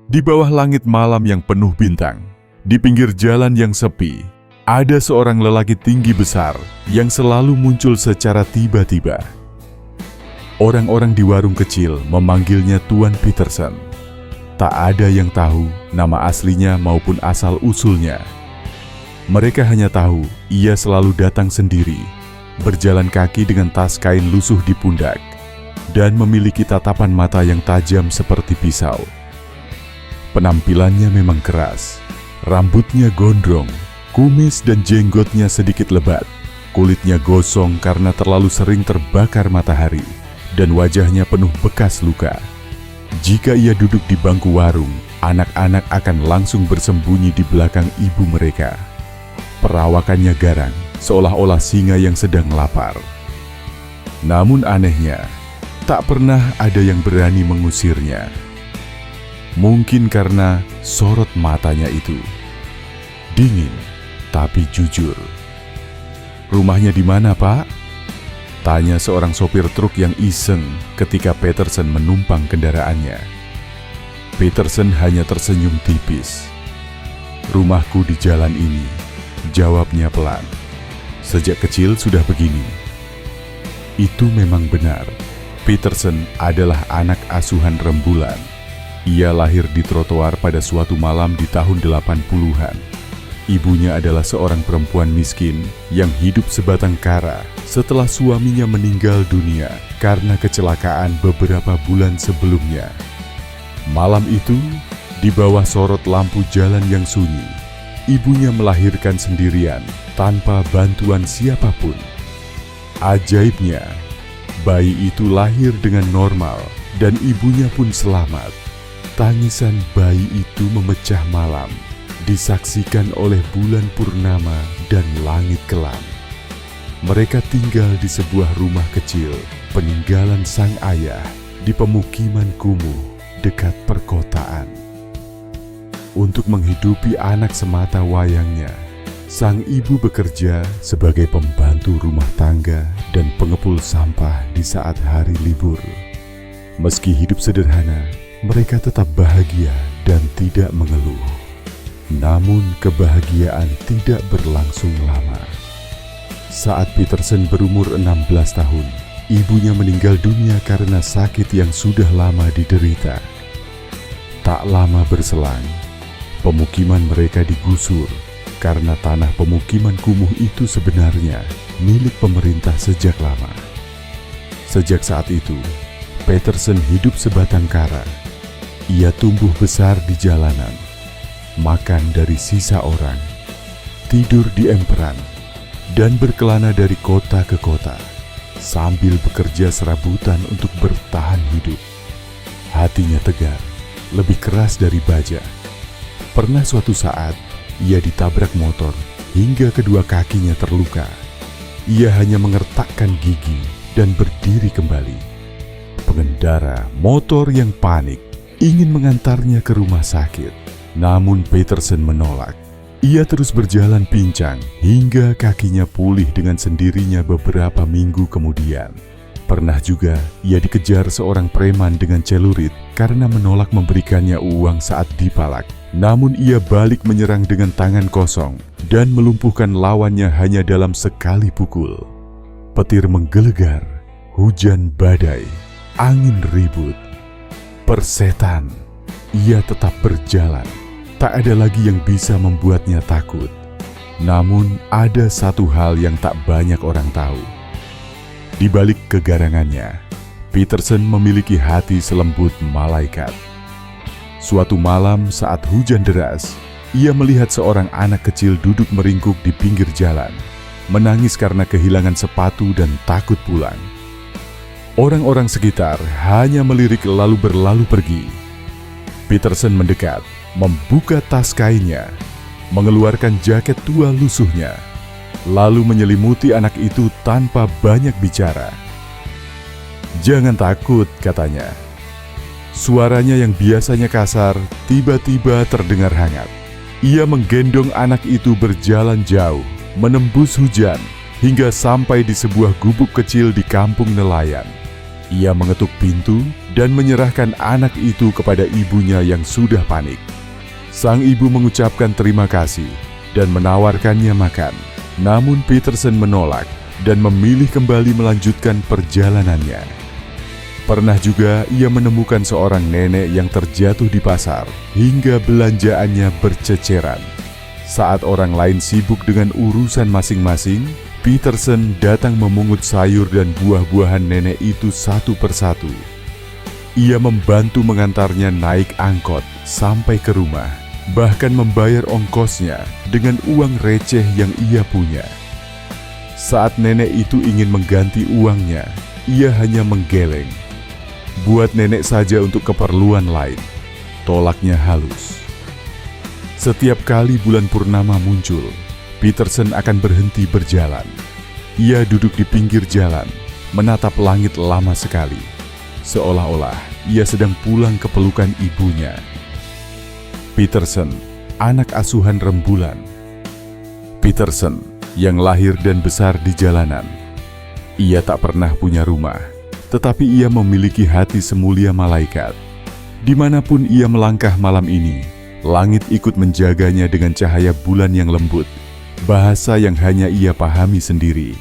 Di bawah langit malam yang penuh bintang, di pinggir jalan yang sepi, ada seorang lelaki tinggi besar yang selalu muncul secara tiba-tiba. Orang-orang di warung kecil memanggilnya Tuan Peterson. Tak ada yang tahu nama aslinya maupun asal-usulnya. Mereka hanya tahu ia selalu datang sendiri, berjalan kaki dengan tas kain lusuh di pundak, dan memiliki tatapan mata yang tajam seperti pisau. Penampilannya memang keras, rambutnya gondrong, kumis dan jenggotnya sedikit lebat, kulitnya gosong karena terlalu sering terbakar matahari, dan wajahnya penuh bekas luka. Jika ia duduk di bangku warung, anak-anak akan langsung bersembunyi di belakang ibu mereka. Perawakannya garang, seolah-olah singa yang sedang lapar. Namun anehnya, tak pernah ada yang berani mengusirnya. Mungkin karena sorot matanya itu dingin, tapi jujur. "Rumahnya di mana, Pak?" tanya seorang sopir truk yang iseng ketika Peterson menumpang kendaraannya. Peterson hanya tersenyum tipis. "Rumahku di jalan ini," jawabnya pelan. "Sejak kecil sudah begini." Itu memang benar. Peterson adalah anak asuhan rembulan. Ia lahir di trotoar pada suatu malam di tahun 80-an. Ibunya adalah seorang perempuan miskin yang hidup sebatang kara setelah suaminya meninggal dunia karena kecelakaan beberapa bulan sebelumnya. Malam itu, di bawah sorot lampu jalan yang sunyi, ibunya melahirkan sendirian tanpa bantuan siapapun. Ajaibnya, bayi itu lahir dengan normal dan ibunya pun selamat. Tangisan bayi itu memecah malam, disaksikan oleh bulan purnama dan langit kelam. Mereka tinggal di sebuah rumah kecil, peninggalan sang ayah di pemukiman kumuh dekat perkotaan. Untuk menghidupi anak semata wayangnya, sang ibu bekerja sebagai pembantu rumah tangga dan pengepul sampah di saat hari libur. Meski hidup sederhana, mereka tetap bahagia dan tidak mengeluh. Namun kebahagiaan tidak berlangsung lama. Saat Peterson berumur 16 tahun, ibunya meninggal dunia karena sakit yang sudah lama diderita. Tak lama berselang, pemukiman mereka digusur karena tanah pemukiman kumuh itu sebenarnya milik pemerintah sejak lama. Sejak saat itu, Peterson hidup sebatang kara. Ia tumbuh besar di jalanan, makan dari sisa orang, tidur di emperan, dan berkelana dari kota ke kota, sambil bekerja serabutan untuk bertahan hidup. Hatinya tegar, lebih keras dari baja. Pernah suatu saat, ia ditabrak motor hingga kedua kakinya terluka. Ia hanya mengertakkan gigi dan berdiri kembali. Pengendara motor yang panik ingin mengantarnya ke rumah sakit, namun Peterson menolak. Ia terus berjalan pincang hingga kakinya pulih dengan sendirinya beberapa minggu kemudian. Pernah juga ia dikejar seorang preman dengan celurit karena menolak memberikannya uang saat dipalak. Namun ia balik menyerang dengan tangan kosong dan melumpuhkan lawannya hanya dalam sekali pukul. Petir menggelegar, hujan badai, angin ribut. Persetan, ia tetap berjalan. Tak ada lagi yang bisa membuatnya takut. Namun ada satu hal yang tak banyak orang tahu. Di balik kegarangannya, Peterson memiliki hati selembut malaikat. Suatu malam saat hujan deras, ia melihat seorang anak kecil duduk meringkuk di pinggir jalan, menangis karena kehilangan sepatu dan takut pulang. Orang-orang sekitar hanya melirik lalu berlalu pergi. Peterson mendekat, membuka tas kainnya, mengeluarkan jaket tua lusuhnya, lalu menyelimuti anak itu tanpa banyak bicara. "Jangan takut," katanya. Suaranya yang biasanya kasar tiba-tiba terdengar hangat. Ia menggendong anak itu berjalan jauh, menembus hujan, hingga sampai di sebuah gubuk kecil di kampung nelayan. Ia mengetuk pintu dan menyerahkan anak itu kepada ibunya yang sudah panik. Sang ibu mengucapkan terima kasih dan menawarkannya makan. Namun Peterson menolak dan memilih kembali melanjutkan perjalanannya. Pernah juga ia menemukan seorang nenek yang terjatuh di pasar hingga belanjaannya berceceran. Saat orang lain sibuk dengan urusan masing-masing, Peterson datang memungut sayur dan buah-buahan nenek itu satu persatu. Ia membantu mengantarnya naik angkot sampai ke rumah, bahkan membayar ongkosnya dengan uang receh yang ia punya. Saat nenek itu ingin mengganti uangnya, ia hanya menggeleng. Buat nenek saja untuk keperluan lain. Tolaknya halus. Setiap kali bulan purnama muncul, Peterson akan berhenti berjalan. Ia duduk di pinggir jalan, menatap langit lama sekali, seolah-olah ia sedang pulang ke pelukan ibunya. Peterson, anak asuhan rembulan. Peterson yang lahir dan besar di jalanan. Ia tak pernah punya rumah, tetapi ia memiliki hati semulia malaikat. Dimanapun ia melangkah malam ini, langit ikut menjaganya dengan cahaya bulan yang lembut, bahasa yang hanya ia pahami sendiri.